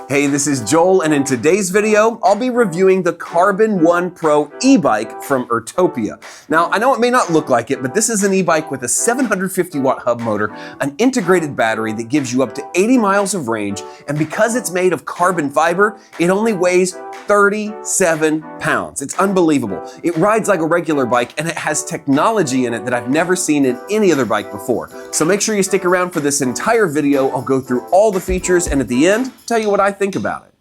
Hey, this is Joel, and in today's video, I'll be reviewing the Carbon 1 Pro e-bike from Urtopia. Now, I know it may not look like it, but this is an e-bike with a 750-watt hub motor, an integrated battery that gives you up to 80 miles of range, and because it's made of carbon fiber, it only weighs 37 pounds. It's unbelievable. It rides like a regular bike, and it has technology in it that I've never seen in any other bike before. So make sure you stick around for this entire video. I'll go through all the features, and at the end, tell you what I think about it.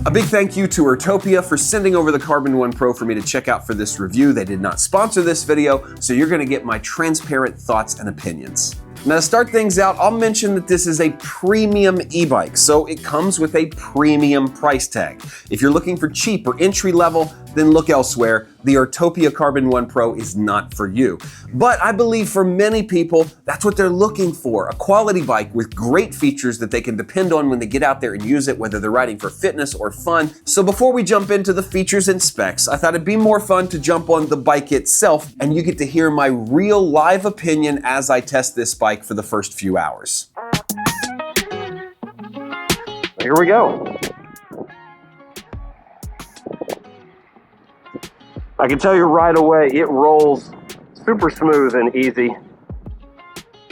A big thank you to Urtopia for sending over the Carbon 1 Pro for me to check out for this review. They did not sponsor this video, so you're gonna get my transparent thoughts and opinions. Now, to start things out, I'll mention that this is a premium e-bike, so it comes with a premium price tag. If you're looking for cheap or entry level, then look elsewhere. The Urtopia Carbon 1 Pro is not for you. But I believe for many people, that's what they're looking for, a quality bike with great features that they can depend on when they get out there and use it, whether they're riding for fitness or fun. So before we jump into the features and specs, I thought it'd be more fun to jump on the bike itself, and you get to hear my real live opinion as I test this bike for the first few hours. Here we go. I can tell you right away, it rolls super smooth and easy.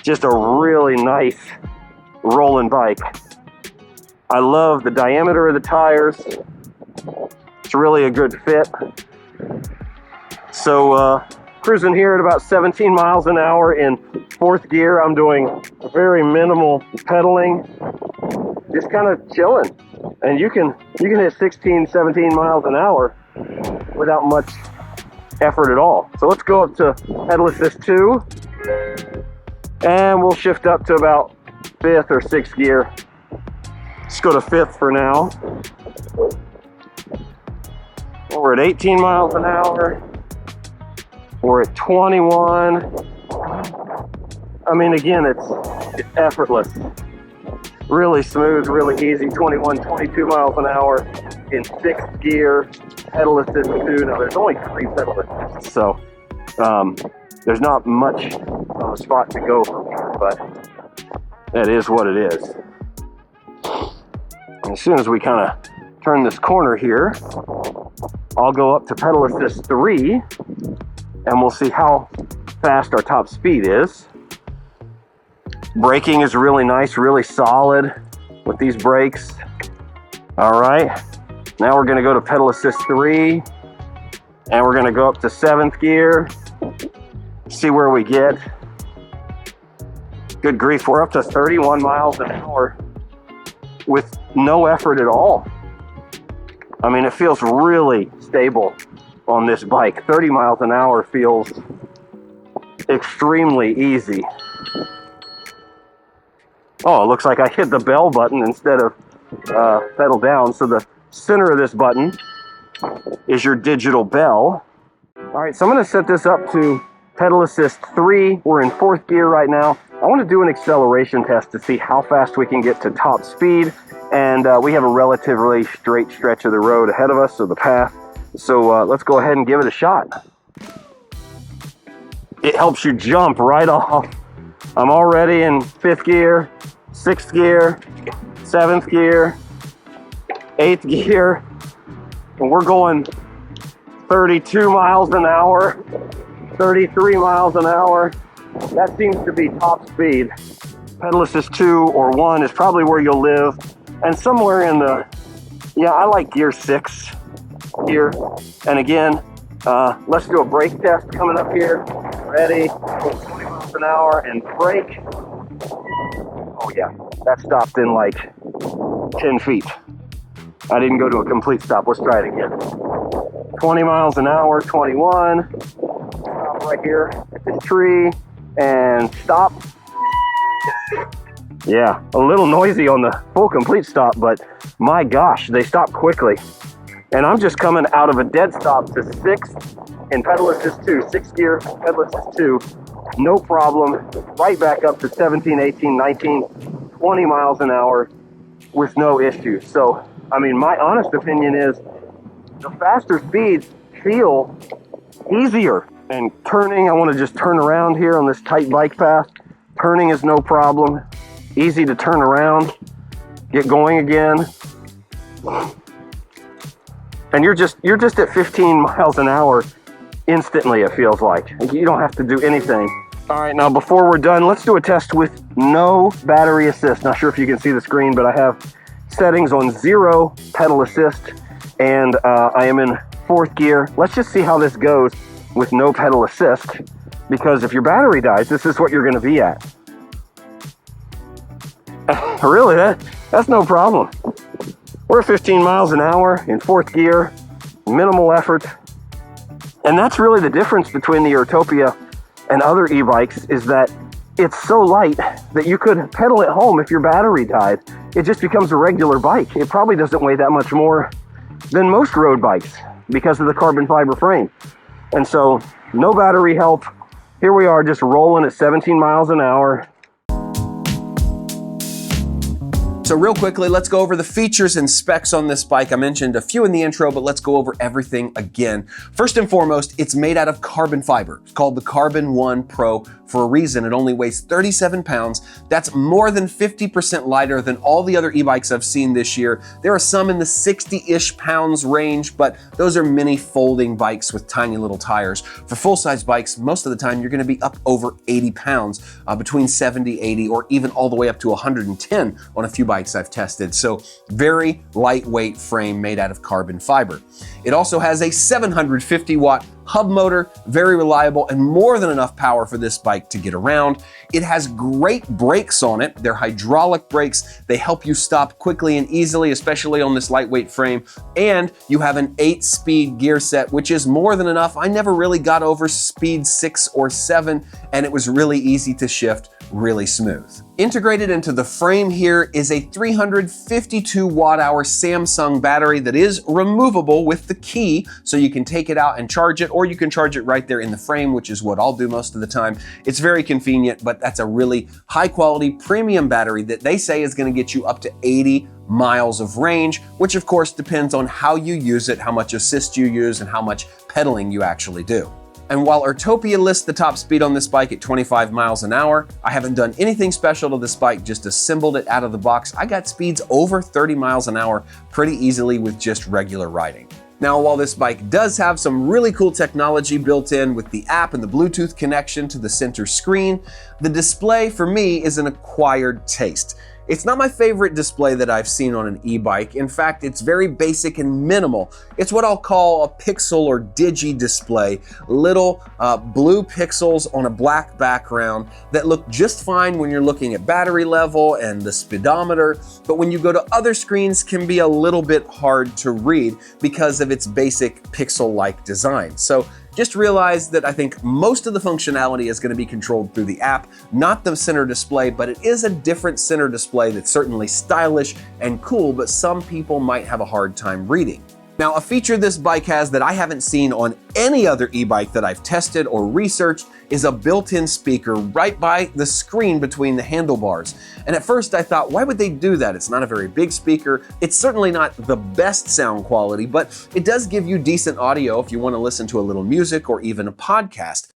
Just a really nice rolling bike. I love the diameter of the tires. It's really a good fit. So cruising here at about 17 miles an hour in fourth gear. I'm doing very minimal pedaling, just kind of chilling. And you can hit 16, 17 miles an hour without much effort at all. So let's go up to pedal assist 2, and we'll shift up to about 5th or 6th gear. Let's go to 5th for now. We're at 18 miles an hour. We're at 21. I mean, again, it's effortless. Really smooth, really easy. 21, 22 miles an hour in 6th gear. Pedal assist 2. Now there's only 3 pedal assists, so there's not much of a spot to go from here, but that is what it is. And as soon as we kind of turn this corner here, I'll go up to pedal assist 3, and we'll see how fast our top speed is. Braking is really nice, really solid with these brakes. All right. Now we're gonna go to pedal assist 3, and we're gonna go up to 7th gear, see where we get. Good grief, we're up to 31 miles an hour with no effort at all. I mean, it feels really stable on this bike. 30 miles an hour feels extremely easy. Oh, it looks like I hit the bell button instead of pedal down, so the center of this button is your digital bell. All right, so I'm going to set this up to pedal assist 3. We're in 4th gear right now. I want to do an acceleration test to see how fast we can get to top speed, and we have a relatively straight stretch of the road ahead of us, so the path. So let's go ahead and give it a shot. It helps you jump right off. I'm already in 5th gear, 6th gear, 7th gear, 8th gear, and we're going 32 miles an hour, 33 miles an hour. That seems to be top speed. Pedal assist 2 or 1 is probably where you'll live, and somewhere in the, yeah, I like gear 6 here. And again, let's do a brake test coming up here. Ready, 20 miles an hour and brake. Oh yeah, that stopped in like 10 feet. I didn't go to a complete stop. Let's try it again. 20 miles an hour, 21. Stop right here at this tree and stop. Yeah, a little noisy on the full complete stop, but my gosh, they stop quickly. And I'm just coming out of a dead stop to 6th in pedal assist 2, 6th gear, pedal assist 2. No problem. Right back up to 17, 18, 19, 20 miles an hour with no issue. So, I mean, my honest opinion is the faster speeds feel easier. And turning, I want to just turn around here on this tight bike path. Turning is no problem. Easy to turn around, get going again. And you're just at 15 miles an hour instantly, it feels like. You don't have to do anything. All right, now before we're done, let's do a test with no battery assist. Not sure if you can see the screen, but I have settings on 0 pedal assist, and I am in 4th gear. Let's just see how this goes with no pedal assist, because if your battery dies, this is what you're gonna be at. Really, that's no problem. We're 15 miles an hour in 4th gear, minimal effort. And that's really the difference between the Urtopia and other e-bikes, is that it's so light that you could pedal it home if your battery died. It just becomes a regular bike. It probably doesn't weigh that much more than most road bikes because of the carbon fiber frame. And so, no battery help. Here we are just rolling at 17 miles an hour. So real quickly, let's go over the features and specs on this bike. I mentioned a few in the intro, but let's go over everything again. First and foremost, it's made out of carbon fiber. It's called the Carbon 1 Pro for a reason. It only weighs 37 pounds. That's more than 50% lighter than all the other e-bikes I've seen this year. There are some in the 60-ish pounds range, but those are mini folding bikes with tiny little tires. For full-size bikes, most of the time, you're gonna be up over 80 pounds, between 70, 80, or even all the way up to 110 on a few bikes I've tested. So very lightweight frame made out of carbon fiber. It also has a 750 watt hub motor, very reliable and more than enough power for this bike to get around. It has great brakes on it. They're hydraulic brakes. They help you stop quickly and easily, especially on this lightweight frame. And you have an 8-speed gear set, which is more than enough. I never really got over speed 6 or 7, and it was really easy to shift, really smooth. Integrated into the frame here is a 352 watt-hour Samsung battery that is removable with the key, so you can take it out and charge it, or you can charge it right there in the frame, which is what I'll do most of the time. It's very convenient, but that's a really high-quality premium battery that they say is gonna get you up to 80 miles of range, which of course depends on how you use it, how much assist you use, and how much pedaling you actually do. And while Urtopia lists the top speed on this bike at 25 miles an hour, I haven't done anything special to this bike, just assembled it out of the box. I got speeds over 30 miles an hour pretty easily with just regular riding. Now, while this bike does have some really cool technology built in with the app and the Bluetooth connection to the center screen, the display for me is an acquired taste. It's not my favorite display that I've seen on an e-bike. In fact, it's very basic and minimal. It's what I'll call a pixel or digi display, little blue pixels on a black background that look just fine when you're looking at battery level and the speedometer, but when you go to other screens can be a little bit hard to read because of its basic pixel-like design. So just realize that I think most of the functionality is going to be controlled through the app, not the center display, but it is a different center display that's certainly stylish and cool, but some people might have a hard time reading. Now, a feature this bike has that I haven't seen on any other e-bike that I've tested or researched is a built-in speaker right by the screen between the handlebars. And at first I thought, why would they do that? It's not a very big speaker. It's certainly not the best sound quality, but it does give you decent audio if you want to listen to a little music or even a podcast.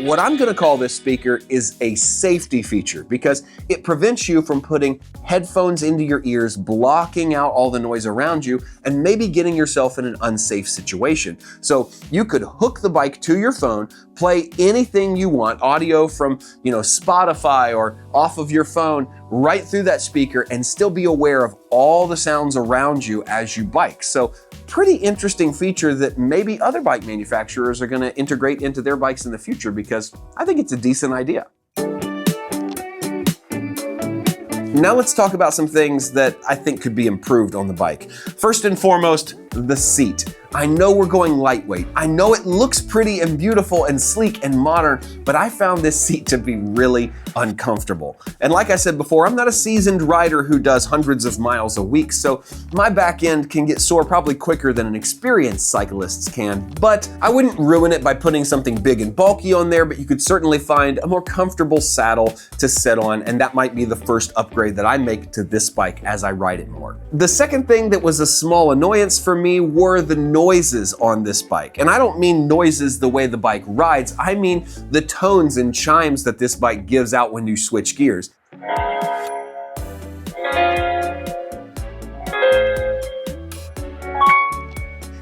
What I'm going to call this speaker is a safety feature because it prevents you from putting headphones into your ears, blocking out all the noise around you, and maybe getting yourself in an unsafe situation. So you could hook the bike to your phone, play anything you want, audio from, Spotify or off of your phone, right through that speaker and still be aware of all the sounds around you as you bike. So pretty interesting feature that maybe other bike manufacturers are going to integrate into their bikes in the future because I think it's a decent idea. Now let's talk about some things that I think could be improved on the bike. First and foremost, the seat. I know we're going lightweight. I know it looks pretty and beautiful and sleek and modern, but I found this seat to be really uncomfortable. And like I said before, I'm not a seasoned rider who does hundreds of miles a week, so my back end can get sore probably quicker than an experienced cyclist's can. But I wouldn't ruin it by putting something big and bulky on there, but you could certainly find a more comfortable saddle to sit on, and that might be the first upgrade that I make to this bike as I ride it more. The second thing that was a small annoyance for me were the noises on this bike. And I don't mean noises the way the bike rides, I mean the tones and chimes that this bike gives out when you switch gears.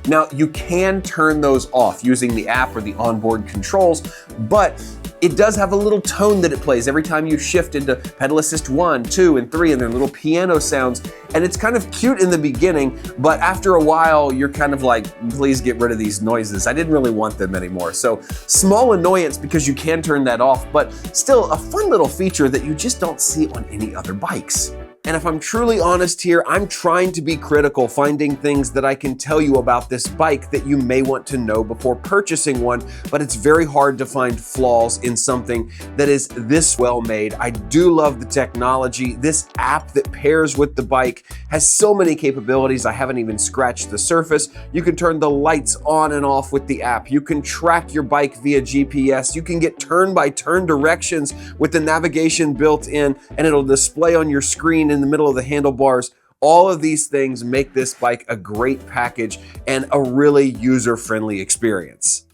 Now, you can turn those off using the app or the onboard controls, but it does have a little tone that it plays every time you shift into pedal assist 1, 2, and 3, and their little piano sounds. And it's kind of cute in the beginning, but after a while, you're kind of like, please get rid of these noises. I didn't really want them anymore. So small annoyance because you can turn that off, but still a fun little feature that you just don't see on any other bikes. And if I'm truly honest here, I'm trying to be critical, finding things that I can tell you about this bike that you may want to know before purchasing one, but it's very hard to find flaws in something that is this well made. I do love the technology. This app that pairs with the bike has so many capabilities. I haven't even scratched the surface. You can turn the lights on and off with the app. You can track your bike via GPS. You can get turn-by-turn directions with the navigation built in, and it'll display on your screen in the middle of the handlebars. All of these things make this bike a great package and a really user-friendly experience.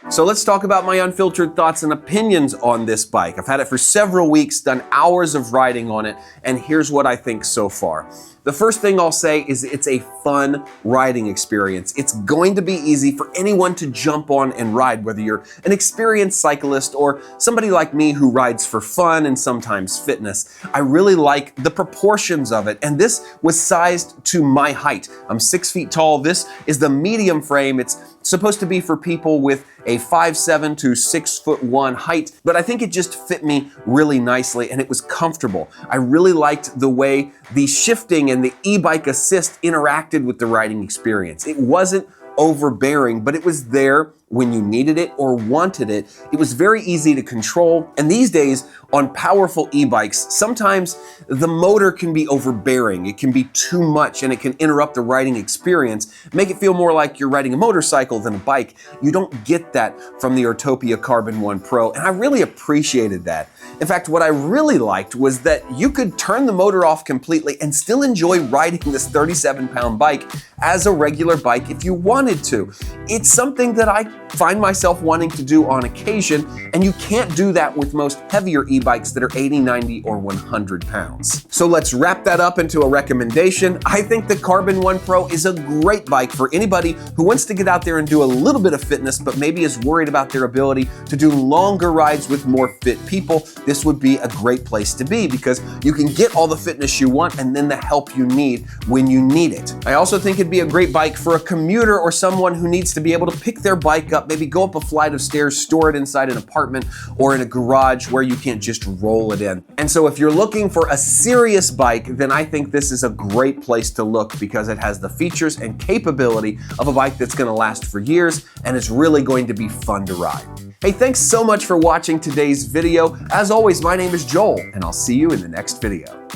So let's talk about my unfiltered thoughts and opinions on this bike. I've had it for several weeks, done hours of riding on it, and here's what I think so far. The first thing I'll say is it's a fun riding experience. It's going to be easy for anyone to jump on and ride, whether you're an experienced cyclist or somebody like me who rides for fun and sometimes fitness. I really like the proportions of it, and this was sized to my height. I'm 6 feet tall. This is the medium frame. It's supposed to be for people with a 5'7" to 6'1" height, but I think it just fit me really nicely and it was comfortable. I really liked the way the shifting and the e-bike assist interacted with the riding experience. It wasn't overbearing, but it was there when you needed it or wanted it. It was very easy to control. And these days on powerful e-bikes, sometimes the motor can be overbearing. It can be too much and it can interrupt the riding experience, make it feel more like you're riding a motorcycle than a bike. You don't get that from the Urtopia Carbon 1 Pro, and I really appreciated that. In fact, what I really liked was that you could turn the motor off completely and still enjoy riding this 37-pound bike as a regular bike if you wanted to. It's something that I find myself wanting to do on occasion, and you can't do that with most heavier e-bikes that are 80, 90, or 100 pounds. So let's wrap that up into a recommendation. I think the Carbon 1 Pro is a great bike for anybody who wants to get out there and do a little bit of fitness, but maybe is worried about their ability to do longer rides with more fit people. This would be a great place to be because you can get all the fitness you want and then the help you need when you need it. I also think it'd be a great bike for a commuter or someone who needs to be able to pick their bike up, maybe go up a flight of stairs, store it inside an apartment or in a garage where you can't just roll it in. And so if you're looking for a serious bike, then I think this is a great place to look because it has the features and capability of a bike that's going to last for years and is really going to be fun to ride. Hey, thanks so much for watching today's video. As always, my name is Joel, and I'll see you in the next video.